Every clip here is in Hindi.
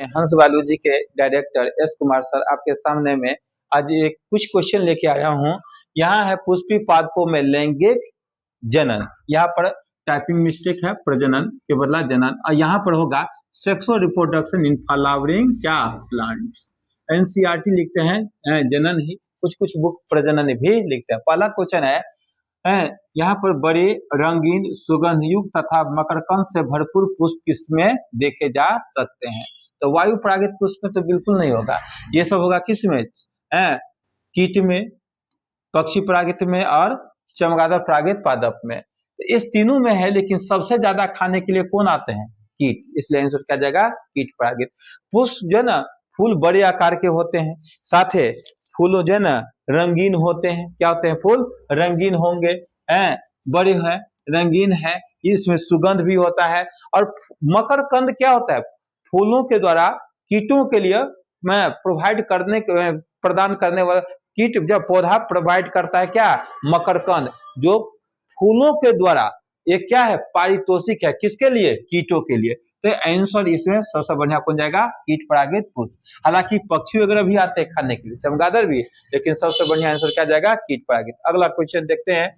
हंस बायोलॉजी के डायरेक्टर एस कुमार सर आपके सामने में आज एक कुछ क्वेश्चन लेके आया हूँ। यहाँ है पुष्पी पादपों में लैंगिक जनन, यहाँ पर टाइपिंग मिस्टेक है, प्रजनन के बदला जनन, और यहाँ पर होगा सेक्सुअल रिप्रोडक्शन इन फ्लावरिंग क्या प्लांट्स। एनसीईआरटी लिखते हैं जनन ही, कुछ कुछ बुक प्रजनन भी लिखते हैं। पहला क्वेश्चन है यहाँ पर बड़े रंगीन सुगंध युक्त तथा मकरकंद से भरपूर पुष्प किसमें देखे जा सकते हैं? तो वायु परागित पुष्प में तो बिल्कुल नहीं होगा, ये सब होगा किसमें? कीट में, पक्षी परागित में और चमगादड़ परागित पादप में। तो इस तीनों में है, लेकिन सबसे ज्यादा खाने के लिए कौन आते हैं? कीट, इसलिए आंसर क्या जाएगा? कीट परागित। पुष्प जो है ना, फूल बड़े आकार के होते हैं, साथ ही फूल जो है ना रंगीन होते हैं। क्या होते हैं? फूल रंगीन होंगे, बड़े हैं, रंगीन है, इसमें सुगंध भी होता है। और मकरकंद क्या होता है? फूलों के द्वारा कीटों के लिए प्रदान करने वाला कीट, जब पौधा प्रोवाइड करता है क्या? मकरकंद, जो फूलों के द्वारा ये क्या है? पारितोषिक है, किसके लिए? कीटों के लिए। तो आंसर इसमें सबसे बढ़िया कौन जाएगा? कीट परागित पुष्प। हालांकि पक्षी वगैरह भी आते हैं खाने के लिए, चमगादड़ भी, लेकिन सबसे बढ़िया आंसर क्या जाएगा? कीट परागित। अगला क्वेश्चन देखते हैं।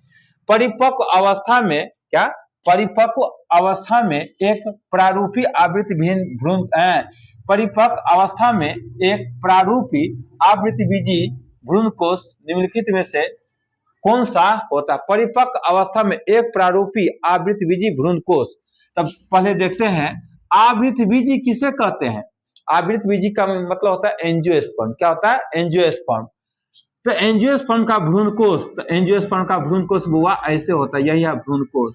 परिपक्व अवस्था में क्या? परिपक्व अवस्था में एक प्रारूपी आवृत्ति भ्रूण परिपक्व अवस्था में एक प्रारूपी आवृत्तिबीजी भ्रूणकोश निम्नलिखित में से कौन सा होता है? परिपक्व अवस्था में एक प्रारूपी आवृत्तिबीजी भ्रूणकोश। तब पहले देखते हैं आवृत्तिबीजी किसे कहते हैं? आवृत्तिबीजी का मतलब होता है एंजियोस्पर्म। क्या होता है? एंजियोस्पर्म। तो एंजियोस्पर्म का भ्रूणकोश, तो एंजियोस्पर्म का भ्रूणकोश बुआ ऐसे होता है, यही है भ्रूणकोश,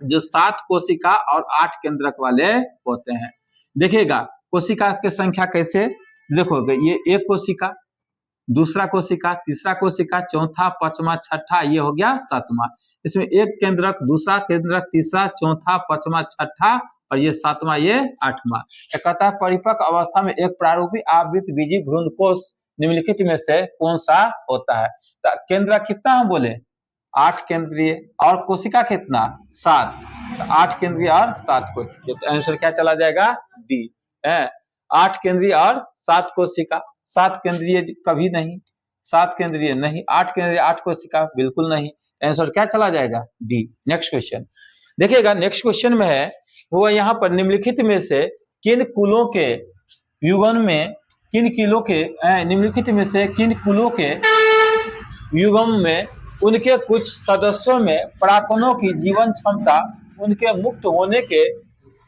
जो 7 कोशिका और 8 केंद्रक वाले होते हैं। देखिएगा कोशिका की संख्या कैसे देखोगे, ये एक कोशिका, दूसरा कोशिका, तीसरा कोशिका, चौथा, पांचवा, छठा, ये हो गया 7वां। इसमें एक केंद्रक, दूसरा केंद्रक, तीसरा, चौथा, पांचवा, छठा, और ये 7वां, ये 8वां। कहता है परिपक्व अवस्था में एक प्रारूपी आवृत्तिबीजी भ्रूणकोश निम्नलिखित में से कौन सा होता है? तो केंद्रक कितना हम बोले? 8 केंद्रीय, और कोशिका कितना? 7। तो 8 केंद्रीय और 7 कोशिका, तो आंसर क्या चला जाएगा? डी। 8 केंद्रीय और 7 कोशिका। 7 केंद्रीय कभी नहीं, 7 केंद्रीय नहीं, 8 केंद्रीय 8 कोशिका बिल्कुल नहीं। आंसर क्या चला जाएगा? डी। नेक्स्ट क्वेश्चन देखिएगा, नेक्स्ट क्वेश्चन में है वो यहाँ पर निम्नलिखित में से किन कुलों के युगन में, किन किलो के निम्नलिखित में से किन कुलों के युगम में उनके कुछ सदस्यों में परागकणों की जीवन क्षमता उनके मुक्त होने के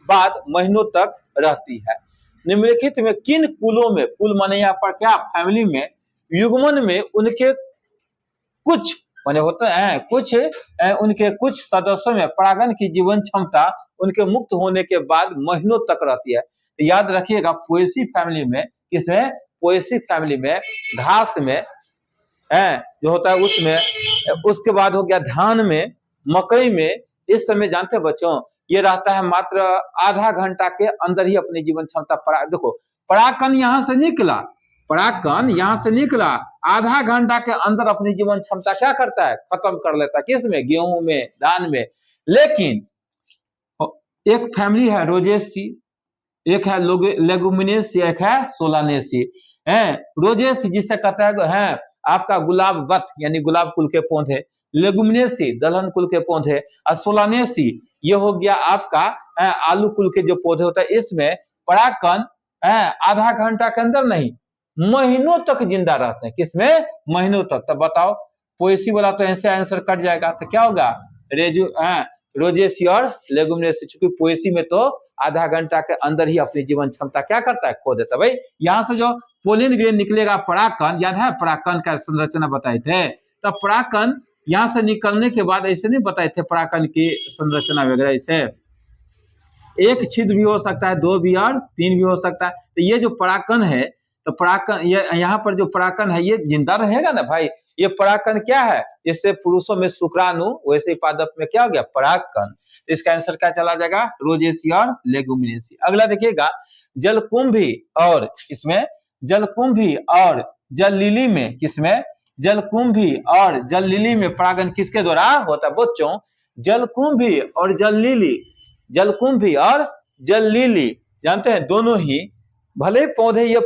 बाद महीनों तक रहती है? निम्नलिखित में किन कुलों में, कुल माने यहाँ पर क्या? फैमिली में, युग्मन में उनके कुछ माने होता है कुछ उनके कुछ सदस्यों में परागन की जीवन क्षमता उनके मुक्त होने के बाद महीनों तक रहती है। तो याद रखिएगा पोएसी फैमिली में, किसमें? पोएसी फैमिली में घास में जो होता है उसमें, उसके बाद हो गया धान में, मकई में। इस समय जानते हैं बच्चों, ये रहता है मात्र आधा घंटा के अंदर ही अपनी जीवन क्षमता देखो परागकण यहाँ से निकला, परागकण यहाँ से निकला, आधा घंटा के अंदर अपनी जीवन क्षमता क्या करता है? खत्म कर लेता है। किसमें? गेहूं में, धान में। लेकिन एक फैमिली है रोजेसी, एक है लेगुमिनेसी, एक है सोलानेसी। रोजेसी जिसे कहता है आपका गुलाब वत यानी गुलाब कुल के पौधे, लेगुमिनेसी दलहन कुल के पौधे, और सोलानेसी ये हो गया आपका आलू कुल के जो पौधे होते हैं। इसमें परागकण आधा घंटा के अंदर नहीं, महीनों तक जिंदा रहते हैं। किसमें? महीनों तक। तो बताओ पोएसी वाला तो ऐसे आंसर कट जाएगा, तो क्या होगा? रोजेसी और लेगुमिनेसी। चूंकि पोएसी में तो आधा घंटा के अंदर ही अपनी जीवन क्षमता क्या करता है? खो देता है। भाई यहाँ से जो पोलिन ग्रेन निकलेगा परागकण, याद है परागकण का संरचना बताए थे? तो परागकण यहाँ से निकलने के बाद ऐसे नहीं बताए थे परागकण की संरचना वगैरह, ऐसे एक छिद्र भी हो सकता है, 2 भी और 3 भी हो सकता है। तो ये जो परागकण है, तो परागकण यहाँ पर जो परागकण है ये जिंदा रहेगा ना भाई। ये परागकण क्या है? जैसे पुरुषों में शुक्राणु, वैसे ही पादप में क्या हो गया? परागकण। इसका आंसर क्या चला जाएगा? रोजेसी और लेगुमिनेसी। अगला देखिएगा, जलकुंभी और इसमें जलकुंभी और जल लिली में, किसमें? जलकुंभी और जल लिली में परागन किसके द्वारा होता है बच्चों? जलकुंभी और जल लिली, जलकुंभी और जल लिली जानते हैं दोनों ही भले ही पौधे ये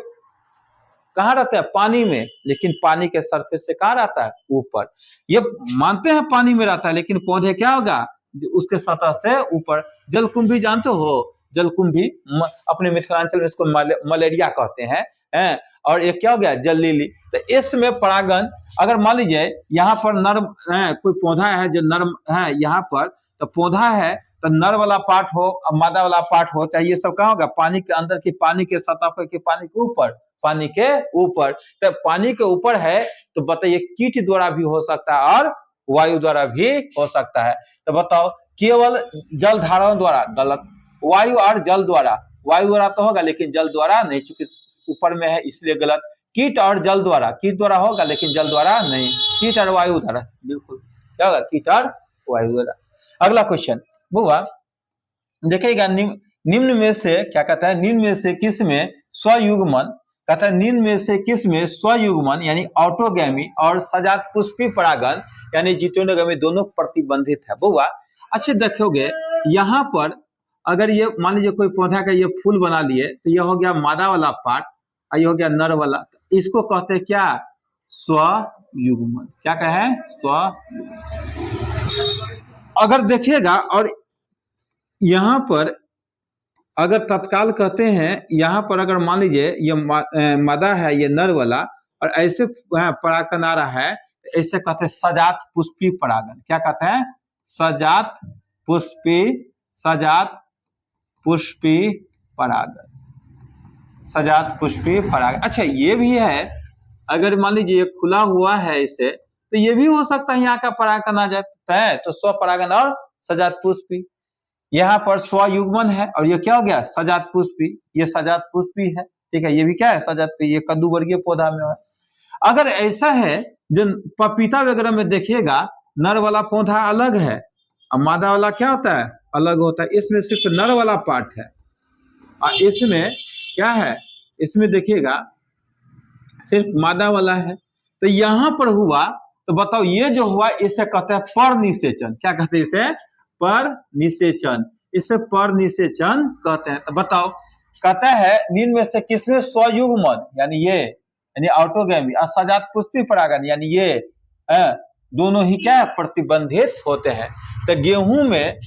कहाँ रहते हैं, पानी में, लेकिन पानी के सरफेस से कहाँ रहता है, ऊपर। ये मानते हैं पानी में रहता है, लेकिन पौधे क्या होगा, उसके सतह से ऊपर। जलकुंभी जानते हो, जलकुंभी अपने मिथिलांचल में इसको मलेरिया कहते हैं, और ये क्या हो गया, जल लिली। तो इसमें परागन, अगर मान लीजिए यहाँ पर नर कोई पौधा है जो नर है यहाँ पर, तो पौधा है तो नर वाला पार्ट हो और मादा वाला पार्ट हो, चाहे ये सब कहाँ होगा, पानी के अंदर की, पानी के सतह पर की, पानी के ऊपर, पानी के ऊपर। तो पानी के ऊपर है तो बताइए कीट द्वारा भी हो सकता है और वायु द्वारा भी हो सकता है। तो बताओ, केवल जल धाराओं द्वारा, गलत। वायु और जल द्वारा, वायु द्वारा तो होगा लेकिन जल द्वारा नहीं, चूंकि ऊपर में है इसलिए गलत। कीट और जल द्वारा, कीट द्वारा होगा लेकिन जल द्वारा नहीं, कीट और वायु द्वारा, बिल्कुल क्या होगा, कीट और वायु द्वारा। अगला क्वेश्चन बुआ देखिएगा, निम्न में से क्या कहता है, निम्न में से किस में स्वयुग्मन, कहता है निम्न में से किस में स्वयुग्मन यानी ऑटोगैमी और सजात पुष्पी परागन यानी जिटोनोगैमी दोनों प्रतिबंधित है। बुआ अच्छे देखोगे यहाँ पर, अगर ये मान लीजिए कोई पौधा का ये फूल बना लिए, तो ये हो गया मादा वाला पार्ट और ये हो गया नर वाला, इसको कहते हैं क्या, स्वयुग्मन। क्या कहे, स्व। अगर देखिएगा और यहाँ पर अगर तत्काल कहते हैं, यहाँ पर अगर मान लीजिए ये मादा है, ये नर वाला, और ऐसे परागन आ रहा है, ऐसे कहते हैं सजात पुष्पी परागन। क्या कहते हैं, सजात पुष्पी, सजात पुष्पी परागन, सजात पुष्पी परागन। अच्छा ये भी है, अगर मान लीजिए खुला हुआ है इसे, तो ये भी हो सकता है यहाँ का परागन आ जाता है, तो स्वपरागन और सजात पुष्पी। यहाँ पर स्वयुग्मन है और ये क्या हो गया, सजात पुष्पी, ये सजात पुष्पी है, ठीक है, ये भी क्या है, सजात पुष्पी, ये कद्दू वर्गीय पौधा में है। अगर ऐसा है, जो पपीता वगैरह में देखिएगा, नर वाला पौधा अलग है और मादा वाला क्या होता है, अलग होता है। इसमें सिर्फ नर वाला पार्ट है और इसमें क्या है, इसमें देखिएगा सिर्फ मादा वाला है। तो यहाँ पर हुआ, तो बताओ ये जो हुआ इसे कहते हैं परनिषेचन। क्या कहते हैं इसे, परनिषेचन, इसे परनिषेचन कहते हैं। तो बताओ, कहता है निम्न में से किसमें स्वयुग्मन यानी ये, यानी ऑटोगैमी, और सजात पुष्पी परागन यानी ये दोनों ही क्या है, प्रतिबंधित होते हैं। तो गेहूं में,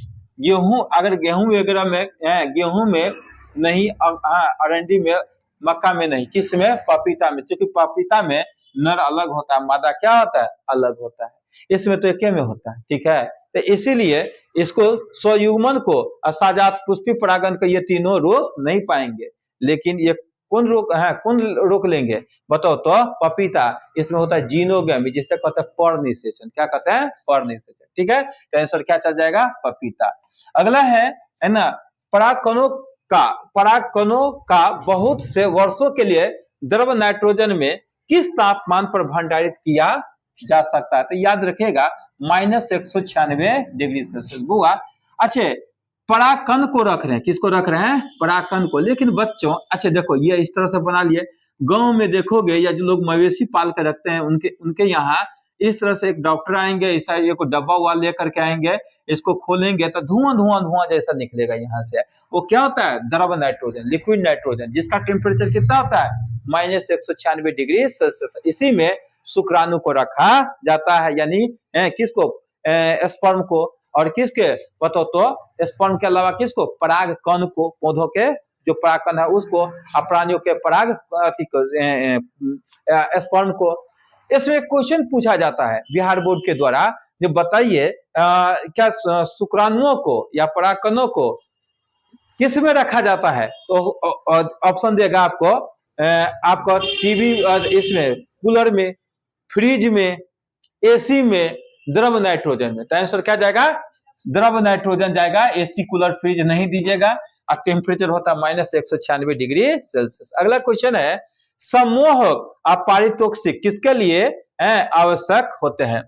गेहूं अगर गेहूं वगैरह में, गेहूं में नहीं, अरंडी में, मक्का में नहीं, किस में, पपीता में, क्योंकि पपीता में नर अलग होता है, मादा क्या होता है, अलग होता है। इसमें तो एक में होता है, ठीक है। तो इसीलिए इसको स्वयुग्मन को असजात पुष्पी परागन को ये तीनों रोक नहीं पाएंगे, लेकिन ये कौन रोक है, कौन रोक लेंगे बताओ, तो पपीता, इसमें होता है जीनोगैमी, जिसे कहते हैं परनिषेचन। क्या कहते हैं, परनिषेचन, ठीक है। तो आंसर क्या चल जाएगा, पपीता। अगला है ना, परागकणों का बहुत से वर्षों के लिए द्रव नाइट्रोजन में किस तापमान पर भंडारित किया जा सकता है। तो याद रखिएगा -196 डिग्री सेल्सियस। बुआ अच्छे परागकण को रख रहे हैं, किसको रख रहे हैं, परागकण को। लेकिन बच्चों अच्छे देखो, ये इस तरह से बना लिए, गांव में देखोगे या जो लोग मवेशी पाल कर रखते हैं उनके यहाँ इस तरह से एक डॉक्टर आएंगे, ऐसा एक डब्बा हुआ लेकर के आएंगे, इसको खोलेंगे तो धुआं धुआं धुआं जैसा निकलेगा यहाँ से। वो क्या होता है, द्रव नाइट्रोजन, लिक्विड नाइट्रोजन, जिसका टेम्परेचर कितना होता है, -196 डिग्री सेल्सियस। इसी में शुक्राणु को रखा जाता है, यानी किसको, स्पर्म को, और किसके बताओ, तो स्पर्म के अलावा किसको, पराग कण को, पौधों के जो परागकण है उसको, और प्राणियों के पराग स्पर्म को। इसमें क्वेश्चन पूछा जाता है बिहार बोर्ड के द्वारा, जो बताइए क्या शुक्राणुओं को या परागकणों को किस में रखा जाता है। तो ऑप्शन देगा आपको, आपको टीवी, इसमें कूलर में, फ्रिज में, एसी में, द्रव नाइट्रोजन में। तो आंसर क्या जाएगा, द्रव नाइट्रोजन जाएगा, एसी कूलर फ्रिज नहीं दीजिएगा। और टेम्परेचर होता है -196 डिग्री सेल्सियस। अगला क्वेश्चन है, सम्मोहक पारितोषिक किसके लिए आवश्यक होते हैं।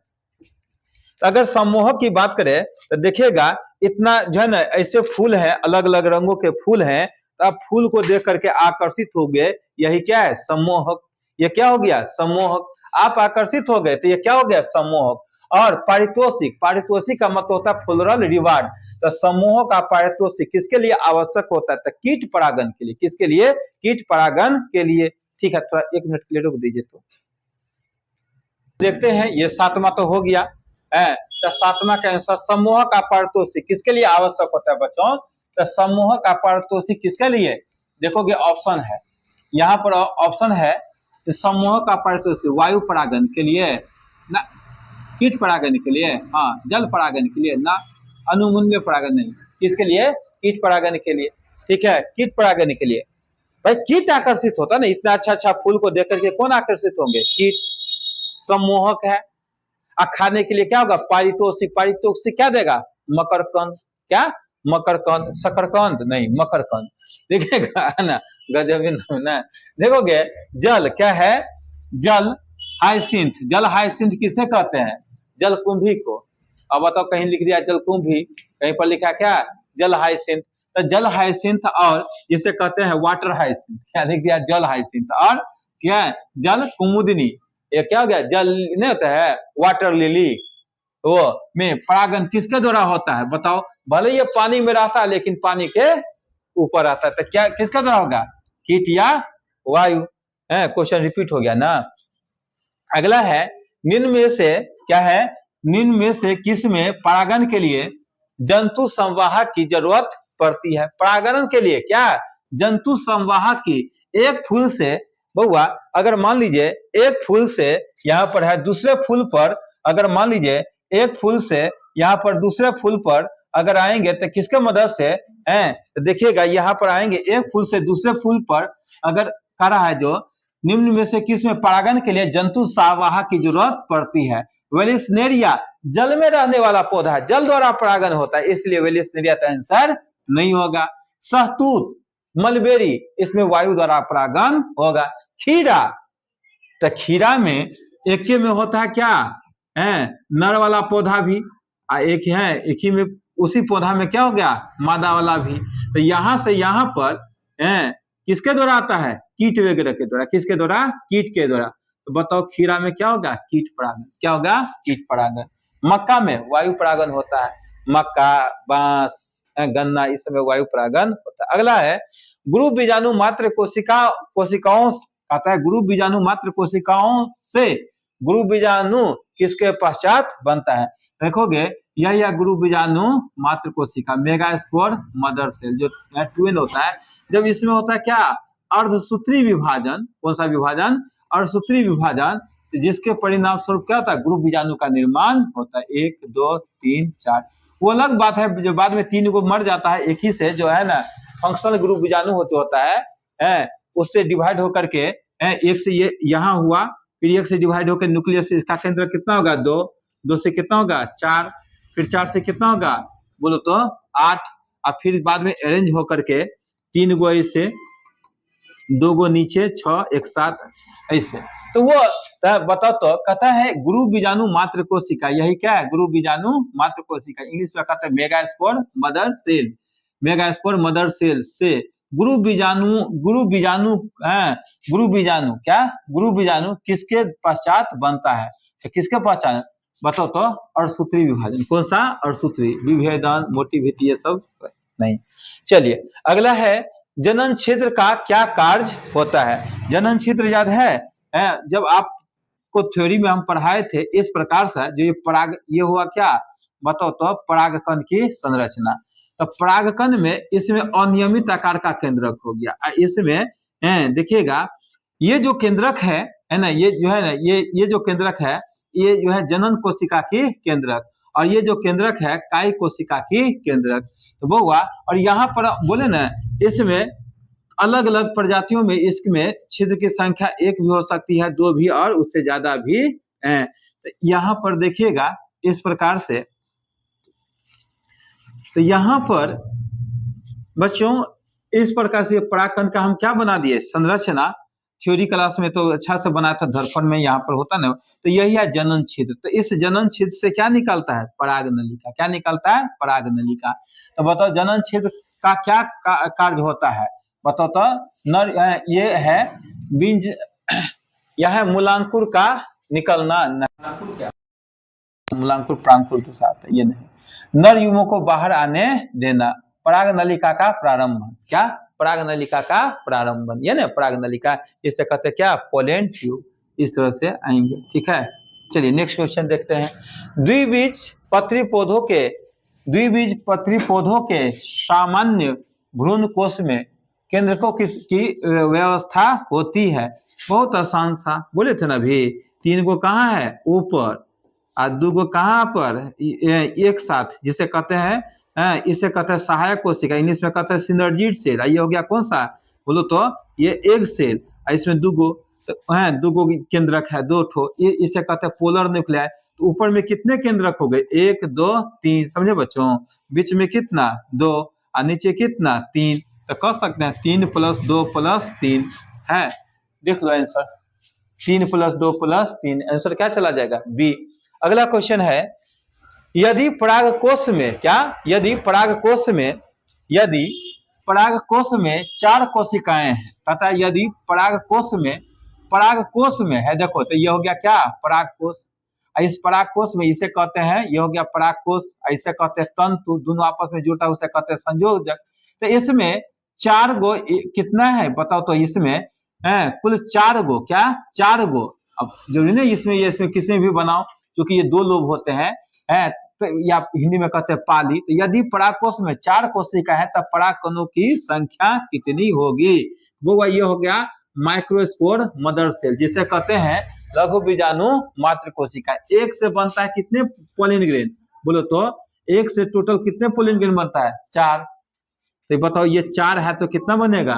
तो अगर सम्मोहक की बात करें तो देखिएगा, इतना जो है ना, ऐसे फूल है, अलग अलग रंगों के फूल हैं, तो आप फूल को देख करके आकर्षित हो गए, यही क्या है, सम्मोहक। ये क्या हो गया, सम्मोहक। आप आकर्षित हो गए तो ये क्या हो गया, सम्मोहक। और पारितोषिक, पारितोषिक का मतलब होता है फ्लोरल रिवार्ड। तो समूहों का पारितोषिक किसके लिए आवश्यक होता है? तो कीट परागन के लिए। किसके लिए? कीट परागन के लिए। ठीक है, थोड़ा 1 मिनट के लिए रुक दीजिए। तो देखते हैं, ये 7वां तो हो गया है। तो 7वां के अनुसार समूह का पारितोषिक किसके लिए आवश्यक होता है बच्चों? तो समूह का पारितोषिक किसके लिए? देखोगे ऑप्शन है, यहाँ पर ऑप्शन है कि समूह का पारितोषिक वायु परागन के लिए, ना कीट परागन के लिए, हाँ जल परागन के लिए, ना अनुमूल्य परागन नहीं। किसके लिए? कीट परागन के लिए। ठीक है, कीट परागन के लिए। भाई कीट आकर्षित होता है ना, इतना अच्छा अच्छा फूल को देख करके कौन आकर्षित होंगे? कीट। सम्मोहक है। और खाने के लिए क्या होगा? पारितोषिक। पारितोषिक क्या देगा? मकरकंद। क्या? मकरकंद। शकरकंद नहीं, मकरकंद। देखिएगा ना, गजब ना। देखोगे जल क्या है? जल हाइसिंथ। जल हाइसिंथ किसे कहते हैं? जलकुंभी को। अब बताओ, कहीं लिख दिया जलकुंभी, कहीं पर लिखा क्या? जल हाइसिंथ। तो जल हाइसिंथ और जिसे कहते हैं वाटर हाइसिंथ, क्या लिख दिया? जल हाइसिंथ। और क्या? जल कुमुदिनी। ये क्या हो गया? जल नहीं होता है वाटर लिली, वो में परागन किसके द्वारा होता है? बताओ। भले ये पानी में रहता है लेकिन पानी के ऊपर आता है, तो क्या किसका द्वारा होगा? कीट या वायु? क्वेश्चन रिपीट हो गया ना। अगला है, निम्न में से क्या है? निम्न में से किस में परागन के लिए जंतु संवाहक की जरूरत पड़ती है? परागन के लिए क्या? जंतु संवाहक की। एक फूल से बउआ, अगर मान लीजिए एक फूल से यहाँ पर है दूसरे फूल पर, अगर मान लीजिए एक फूल से यहाँ पर दूसरे फूल पर अगर आएंगे तो किसके मदद से? तो देखिएगा यहाँ पर आएंगे, एक फूल से दूसरे फूल पर अगर कह रहा है जो निम्न में से किस में परागन के लिए जंतु संवाहक की जरूरत पड़ती है? वेलिस्नेरिया जल में रहने वाला पौधा है, जल द्वारा परागन होता है, इसलिए वेलिस्नेरिया का आंसर नहीं होगा। सहतूत, मलबेरी, इसमें वायु द्वारा परागन होगा। खीरा, तो खीरा में एक ही में होता है क्या? नर वाला पौधा भी, एक है एक ही में, उसी पौधा में क्या हो गया? मादा वाला भी। तो यहां से यहां पर किसके द्वारा आता है? कीट वगैरह के द्वारा। किसके द्वारा? कीट के द्वारा। तो बताओ खीरा में क्या होगा? कीट परागन। क्या होगा? कीट परागन। मक्का में वायु परागन होता है। मक्का, बांस, गन्ना, इस समय वायु परागन होता है। अगला है, गुरु बीजाणु मात्र कोशिकाओं आता है। गुरु बीजाणु मात्र कोशिकाओं से गुरु बीजाणु किसके पश्चात बनता है? देखोगे यह गुरु बीजाणु मात्र कोशिका, मेगास्पोर मदर सेल, जो ट्विन होता है। जब इसमें होता है क्या? अर्धसूत्री विभाजन। कौन सा विभाजन? अर्धसूत्री विभाजन, जिसके परिणाम स्वरूप क्या होता है? गुरु बीजाणु का निर्माण होता है। 1 2 3 4। वो अलग बात है जो बाद में 3 को मर जाता है एक ही से, जो है ना फंक्शनल गुरु बीजाणु होता है, उससे डिवाइड होकर के एक से ये यहाँ हुआ, फिर एक से डिवाइड होकर न्यूक्लियस से इसका केंद्र कितना होगा? 2, 2 से कितना होगा? 4, फिर 4 से कितना होगा? बोलो तो 8, और फिर बाद में अरेंज होकर के 3 गो ऐसे, 2 गो नीचे, 6, 1 7 ऐसे। तो वो बताओ तो कहता है गुरु बीजाणु मात्र कोशिका, यही क्या है? गुरु बीजाणु मात्र कोशिका। इंग्लिश में कहता है megaspore mother cell. Megaspore mother cell से गुरु बीजाणु क्या? गुरु बीजाणु किसके पश्चात बनता है? तो किसके पश्चात बताओ तो? अर्धसूत्री विभाजन। कौन सा? अर्धसूत्री। विभेदन, मोटिविटी, ये सब नहीं। चलिए अगला है, जनन क्षेत्र का क्या कार्य होता है? जनन क्षेत्र याद है? जब आपको थ्योरी में हम पढ़ाए थे इस प्रकार से, जो ये हुआ क्या? बताओ तो? परागकण की संरचना। तो परागकण में इसमें अनियमित आकार का केंद्रक हो गया। इसमें देखिएगा ये जो केंद्रक है ना, ये जो है ना, ये जो केंद्रक है, ये जो है जनन कोशिका की केंद्रक, और ये जो केंद्रक है काई कोशिका की केंद्रक। तो वो हुआ। और यहाँ पर बोले ना, इसमें अलग अलग प्रजातियों में इसमें छिद्र की संख्या 1 भी हो सकती है, 2 भी, और उससे ज्यादा भी है। तो यहाँ पर देखिएगा इस प्रकार से, तो यहाँ पर बच्चों इस प्रकार से परागकण का हम क्या बना दिए? संरचना। थ्योरी क्लास में तो अच्छा से बनाया था, दर्पण में यहाँ पर होता ना। तो यही है जनन छिद्र। तो इस जनन छिद्र से क्या निकलता है? पराग नलिका। क्या निकलता है? पराग नलिका। तो बताओ जनन छिद्र का क्या कार्य होता है? बताओ तो? नर ये है बीज, यह है मूलांकुर का निकलना। क्या मूलांकुर प्रांकुर के साथ है, ये नहीं। नर युग्मों को बाहर आने देना, पराग नलिका का प्रारंभन, क्या पराग नलिका का प्रारंभन, ये ना पराग नलिका, इसे कहते हैं क्या पोलन ट्यूब, इस तरह से आएंगे, ठीक है। चलिए नेक्स्ट क्वेश्चन देखते हैं। द्विबीज पत्री पौधों के सामान्य भ्रूण कोश में केंद्रकों किसकी व्यवस्था होती है? बहुत आसान सा, बोले थे ना अभी, 3 को कहाँ है ऊपर और 2 को कहाँ पर एक साथ, जिसे कहते हैं इसे कहते हैं सहायक कोशिका, इंग्लिश में कहते हैं सिनर्जिड सेल। ये हो गया कौन सा, बोलो तो ये एक सेल, इसमें 2 गो केंद्रक है, 2 ठो, ये इसे कहते हैं पोलर न्यूक्लियाई। तो ऊपर में कितने केंद्रक हो गए, 1 2 3, समझे बच्चों, बीच में कितना 2 और नीचे कितना 3, तो कह सकते हैं 3 + 2 + 3 है। देख लो आंसर, 3 + 2 + 3, आंसर क्या चला जाएगा बी। अगला क्वेश्चन है, यदि परागकोश में 4 कोशिकाएं हैं तथा यदि परागकोश में है, देखो तो ये हो गया क्या परागकोश, इस परागकोश में इसे कहते हैं, ये हो गया परागकोश, ऐसे कहते हैं तंतु, दोनों आपस में जुड़ता है उसे कहते हैं संयोजक। तो इसमें 4 गो कितना है बताओ तो, इसमें कुल 4 गो, क्या 4 गो, अब जरूरी नहीं इसमें किसमें भी बनाओ, क्योंकि ये 2 लोब होते हैं, तो या हिंदी में कहते हैं पाली। तो यदि परागकोश में 4 कोशिका है तब परागकणों की संख्या कितनी होगी? वो ये हो गया माइक्रोस्पोर मदर सेल, जिसे कहते हैं लघु बीजाणु मात्र कोशिका। 1 से बनता है कितने पोलिन ग्रेन, बोलो तो 1 से टोटल कितने पोलिन ग्रेन बनता है 4। तो बताओ ये 4 है तो कितना बनेगा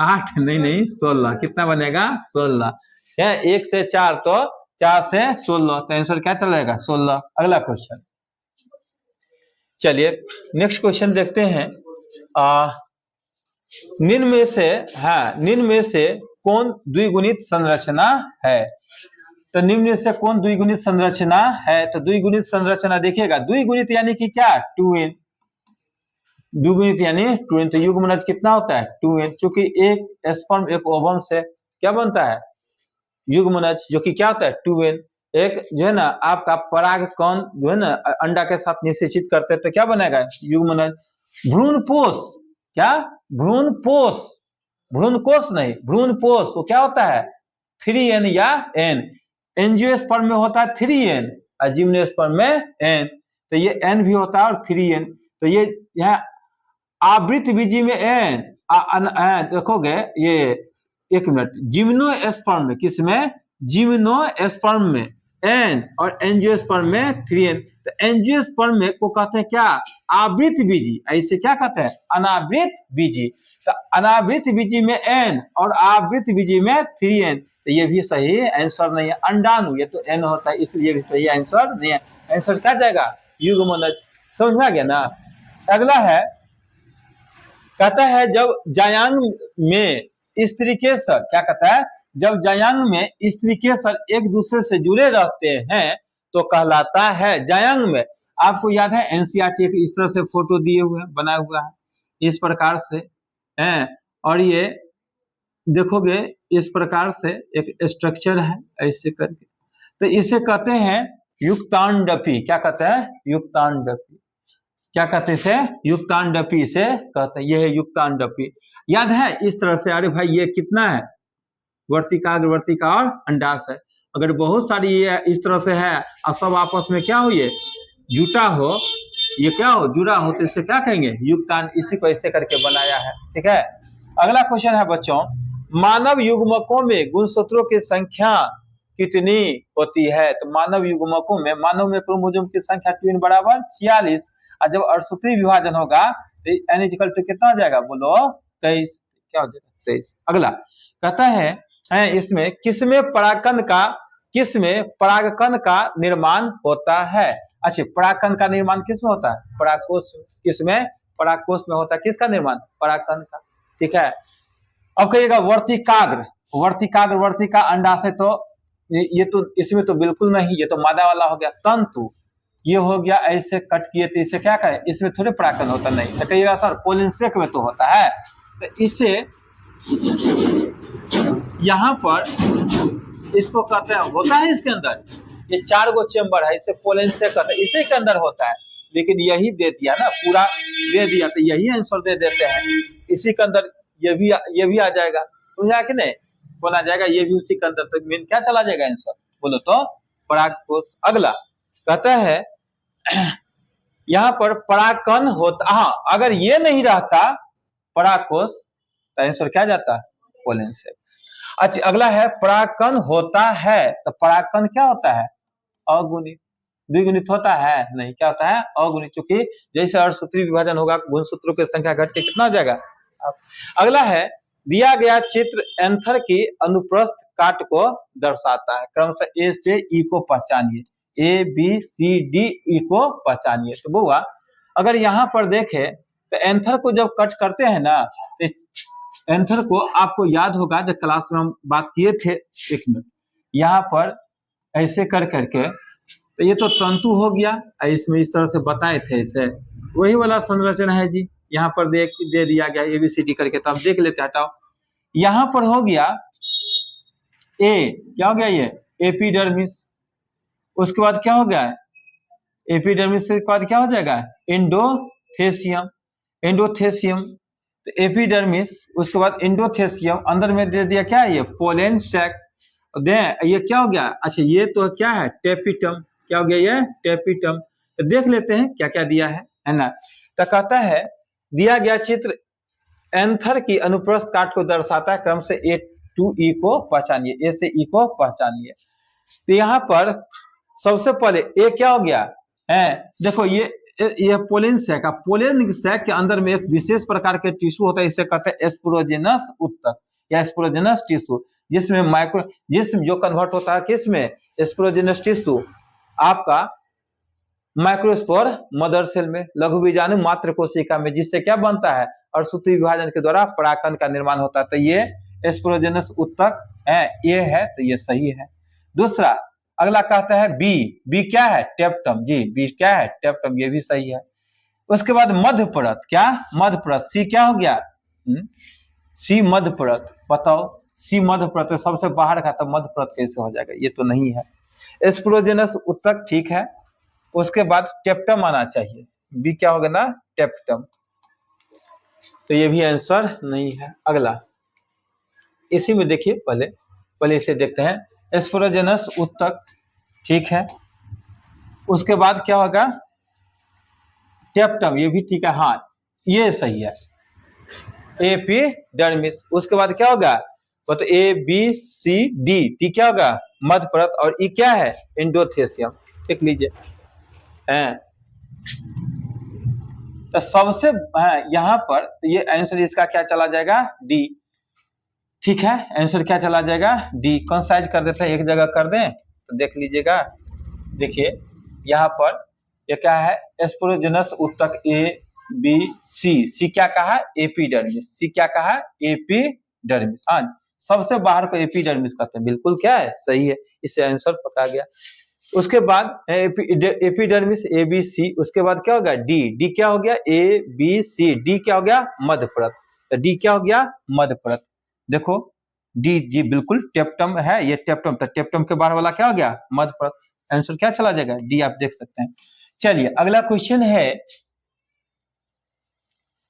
8, नहीं 16, कितना बनेगा 16 है, 1 से 4 तो 4 से 16, तो आंसर क्या चलेगा 16। अगला क्वेश्चन, चलिए नेक्स्ट क्वेश्चन देखते हैं। निम्न में से कौन द्विगुणित संरचना है? तो निम्न से कौन द्विगुणित संरचना है? तो द्विगुणित संरचना देखिएगा, द्विगुणित यानी कि क्या 2n, द्विगुणित यानी 2n, तो युग्मनज कितना होता है 2n, क्योंकि एक स्पर्म एक ओवम से क्या बनता है युग्मनज, जो कि क्या होता है 2n। एक जो है ना आपका परागकण जो है ना अंडा के साथ निषेचित करते हैं तो क्या बनेगा युग्मनज। भ्रूणपोष, क्या भ्रूणकोश नहीं, भ्रूणपोष वो क्या होता है 3n या n, एंजियोस्पर्म में होता है 3n और जिम्नोस्पर्म में n, तो ये n भी होता है और 3n, तो ये यहाँ आवृत बीजी में n देखोगे ये, एक मिनट, जिम्नोस्पर्म में, किसमें जिम्नोस्पर्म में n और एंजियोस्पर्म में 3n, तो एंजियोस्पर्म में को कहते हैं क्या आवृत बीजी, ऐसे क्या कहते हैं अनावृत बीजी। तो अनावृत बीजी में n और आवृत बीजी में 3n, तो ये भी सही आंसर नहीं है। अंडाणु ये तो n होता है इसलिए भी सही आंसर नहीं है, आंसर क्या जाएगा युग्मनज। समझ में आ गया ना। अगला है, कहता है जब जायांग में स्त्री केसर, क्या कहता है जब जायांग में स्त्री केसर एक दूसरे से जुड़े रहते हैं तो कहलाता है जायांग में। आपको याद है एनसीईआरटी इस तरह से फोटो दिए हुए हैं, बनाया हुआ है इस प्रकार से हैं, और ये देखोगे इस प्रकार से एक स्ट्रक्चर है ऐसे करके, तो इसे कहते हैं युक्तांडपी। क्या कहते हैं युक्तांडपी, क्या कहते हैं युक्तांडपी से कहते हैं, ये है युक्तांडपी। याद है इस तरह से, अरे भाई ये कितना है वर्तिका वर्तिका और अंडाशय, अगर बहुत सारी ये इस तरह से है और सब आपस में क्या हो ये जुटा हो, ये क्या हो जुड़ा हो, तो इसे क्या कहेंगे युक्तांड, इसी को ऐसे करके बनाया है। ठीक है, अगला क्वेश्चन है बच्चों, मानव युग्मकों में गुणसूत्रों की संख्या कितनी होती है? तो मानव युग्मकों में, मानव में क्रोमोसोम की संख्या 2n बराबर 46, और जब अड़सूत्री विभाजन होगा तो n इक्वल टू कितना हो जाएगा बोलो 23, क्या हो जाएगा 23। अगला कहता है इसमें किसमें परागकण का निर्माण होता है? अच्छा, परागकण का निर्माण किसमें होता है? परागकोश। किसमें? परागकोश में होता है किसका निर्माण? परागकण का। ठीक है, अब कहिएगा वर्तिका अंडाशय, तो ये तो इसमें तो बिल्कुल नहीं, ये तो मादा वाला हो गया। तंतु ये हो गया ऐसे कट किए तो इसे क्या कहे, इसमें थोड़े परागकण होता नहीं, तो कहिएगा सर पोलिनसेक में तो होता है, तो इसे यहाँ पर इसको कहते हैं होता है इसके अंदर ये 4 गो चेम्बर है, इसे पोलेन से कहते हैं, इसी के अंदर होता है। लेकिन यही दे दिया ना, पूरा दे दिया तो यही आंसर दे देते हैं। इसी के अंदर ये भी आ जाएगा, समझा कि नहीं? कौन आ जाएगा? ये भी उसी के अंदर। तो मेन क्या चला जाएगा आंसर बोलो तो? परागकोश। अगला कहता है यहाँ पर परागकण होता, हाँ अगर ये नहीं रहता परागकोश तो आंसर क्या जाता? पोलेन से। अच्छा अगला है परागकण होता है, तो परागकण क्या होता है? अगुणित। द्विगुणित होता है? नहीं, क्या होता है? अगुणित। क्योंकि जैसे अर्धसूत्री विभाजन होगा गुणसूत्रों की संख्या घट के कितना हो जाएगा? अगला है दिया गया चित्र एंथर की अनुप्रस्थ काट को दर्शाता है, क्रमशः ए से ई को पहचानिए, ए बी सी डी ई को पहचानिए। तो बुआ अगर यहाँ पर देखे तो एंथर को जब कट करते हैं ना, एंथर को आपको याद होगा जब क्लास में हम बात किए थे, एक मिनट, यहाँ पर ऐसे कर करके, तो ये तो तंतु हो गया, इसमें इस तरह से बताए थे, इसे वही वाला संरचना है जी। यहाँ पर दे दिया गया एबीसीडी करके, तो आप देख लेते, हटाओ। यहाँ पर हो गया ए, क्या हो गया? ये एपिडर्मिस। उसके बाद क्या हो गया? एपिडर्मिस के बाद क्या हो जाएगा? एंडोथेसियम। एंडोथेसियम तो एपिडर्मिस, उसके बाद एंडोथेसियम, अंदर में दे दिया क्या है? ये पोलेन सैक। दे ये क्या हो गया? अच्छा ये तो क्या है? टेपिटम। क्या हो गया? ये टेपिटम। तो देख लेते हैं क्या क्या दिया है ना। तो कहता है दिया गया चित्र एंथर की अनुप्रस्थ काट को दर्शाता है, क्रम से ए टू ई को पहचानिए, ए से ई को पहचानिए। तो यहाँ पर सबसे पहले ए क्या हो गया है? देखो ये पोलेन सैक है। पोलेन सैक के अंदर में एक विशेष प्रकार के टिश्यू होता है, इसे कहते हैं एस्प्रोजेनस उत्तक या एस्प्रोजेनस टिश्यू, जिसमें जिसम जो कन्वर्ट होता है किसमें? एस्प्रोजेनस टिश्यू आपका माइक्रोस्पोर मदर सेल में, लघु बीजाणु मात्र कोशिका में, जिससे क्या बनता है? अर्धसूत्री विभाजन के द्वारा परागकण का निर्माण होता है। तो ये एस्प्रोजेनस उत्तक है, ये है, तो ये सही है। दूसरा अगला कहता है बी। बी क्या है? टेप्टम। जी बी क्या है? टेप्टम, ये भी सही है। उसके बाद मध्य परत, क्या? मध्य परत। सी क्या हो गया? सी मध्य परत। बताओ सी मध्य परत सबसे बाहर का, तो मध्य परत कैसे हो जाएगा? ये तो नहीं है। एस्प्रोजेनस उत्तक ठीक है। उसके बाद टेप्टम आना चाहिए। बी क्या होगा ना? टेप्टम। तो ये भी आंसर नहीं है। अगला इसी में देखिए, पहले इसे देखते हैं। एस्प्रोजेनस उत्तक ठीक है। उसके बाद क्या होगा? टेप्टम, ये भी ठीक है। हाँ ये सही है। एपिडर्मिस। उसके बाद क्या होगा? तो A B C D, T क्या होगा? मध्य परत, और ई क्या है? एंडोथेसियम। देख लीजिए हैं। तो सबसे यहाँ पर ये आंसर इसका क्या चला जाएगा? डी। ठीक है, आंसर क्या चला जाएगा? डी। कौन साइज कर देते हैं? एक जगह कर दें तो देख लीजिएगा। देखिए यहाँ पर ये क्या है? एस्प्रोजेनस उत्तक ए बी सी। सी क्या कहा? एपिडर्मिस। सी क्या कहा? एपिडर्मिस। हाँ सबसे बाहर को एपिडर्मिस कहते हैं। बिल्कुल क्या है? सही है, इससे आंसर पता गया। उसके बाद एपिडर्मिस ए बी सी। उसके बाद क्या होगा? डी। डी क्या हो गया? ए बी सी। डी क्या हो गया? मध्य परत। तो डी क्या हो गया? मध्य परत। देखो डी जी बिल्कुल टेप्टम है, ये टेप्टम। तो टेप्टम के बाहर वाला क्या हो गया? मध्य परत। आंसर क्या चला जाएगा? डी। आप देख सकते हैं। चलिए अगला क्वेश्चन है।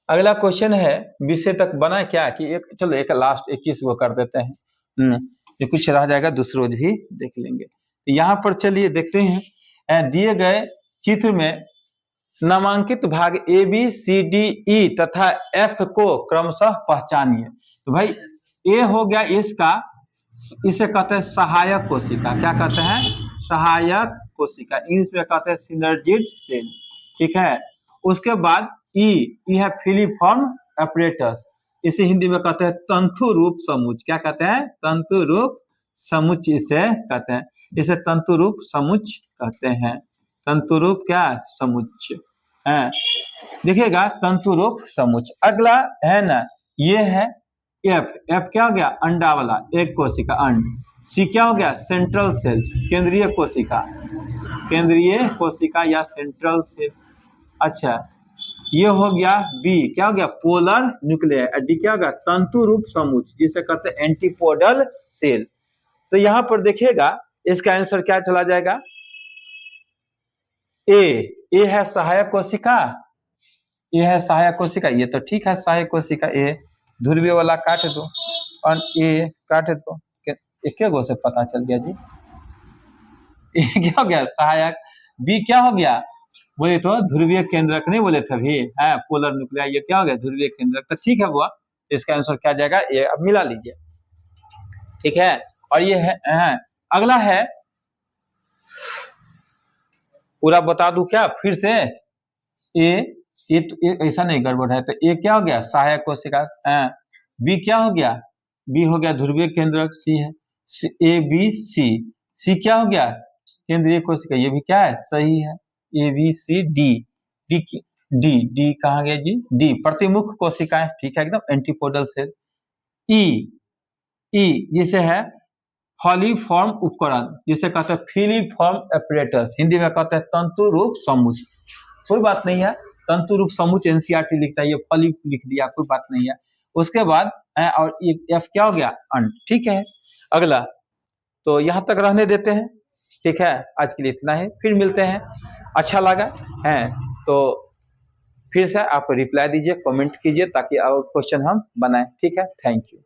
अगला क्वेश्चन है, विषय तक बना क्या कि एक, चलो एक लास्ट 21 को कर देते हैं, जो कुछ रह जाएगा दूसरे रोज ही देख लेंगे। यहाँ पर चलिए देखते हैं, दिए गए चित्र में नामांकित भाग ए बी सी डी ई तथा एफ को क्रमशः पहचानिए। तो भाई ए हो गया इसका, इसे कहते हैं सहायक कोशिका। क्या कहते हैं? सहायक कोशिका। इंग्लिश में कहते हैं सिनर्जिड सेल। ठीक है। उसके बाद ई है फिलीफॉर्म एपरेटस। इसे हिंदी में कहते हैं तंतु रूप समुच्च। क्या कहते हैं? तंतु रूप समुच्च इसे कहते हैं। इसे तंतु रूप समुच्च कहते हैं। तंतु रूप क्या? समुच्च है। देखिएगा तंतु रूप समुच्च। अगला है ना, ये है एफ। एफ क्या हो गया? अंडा वाला, एक कोशिका, अंड। सी क्या हो गया? सेंट्रल सेल, केंद्रीय कोशिका। केंद्रीय कोशिका या सेंट्रल सेल। अच्छा ये हो गया बी। क्या हो गया? Polar nuclear. डी क्या होगा? तंतु रूप समुच्च, जिसे कहते हैं एंटीपोडल सेल। तो यहाँ पर देखिएगा इसका आंसर क्या चला जाएगा? ए है सहायक कोशिका, ए है सहायक कोशिका, ये तो ठीक है सहायक कोशिका ए, ध्रुवीय वाला काट दो और ए काट दो, एक गो से पता चल गया जी। ए क्या हो गया? सहायक। बी क्या हो गया? बोले तो ध्रुवीय केंद्रक नहीं बोले थे अभी, है पोलर न्यूक्लियर, ये क्या हो गया? ध्रुवीय केंद्रक। तो ठीक है बुआ, इसका आंसर क्या जाएगा? ये अब मिला लीजिए, ठीक है। और ये है अगला है, पूरा बता दूं क्या फिर से? ये ऐसा नहीं गड़बड़ है, तो ए क्या हो गया? सहायक कोशिका। बी क्या हो गया? बी हो गया ध्रुवीय केंद्रक। सी है ए बी सी, सी क्या हो गया? केंद्रीय कोशिका, ये भी क्या है? सही है, A B C D, D D D कहाँ गया जी? डी प्रतिमुख कोशिकाएं, ठीक है एकदम, एंटीपोडल सेल। ई जिसे है फॉलीफॉर्म उपकरण, जिसे कहते हैं फीलीफॉर्म एपरेटस, हिंदी में कहते हैं तंतु रूप समुच। कोई बात नहीं है, तंतु रूप समुच एनसीईआरटी लिखता है, ये फॉली लिख दिया, कोई बात नहीं है। उसके बाद और एफ क्या हो गया? अंड, ठीक है। अगला तो यहां तक रहने देते हैं, ठीक है, आज के लिए इतना है, फिर मिलते हैं। अच्छा लगा है तो फिर से आप रिप्लाई दीजिए, कमेंट कीजिए, ताकि और क्वेश्चन हम बनाएं, ठीक है। Thank you.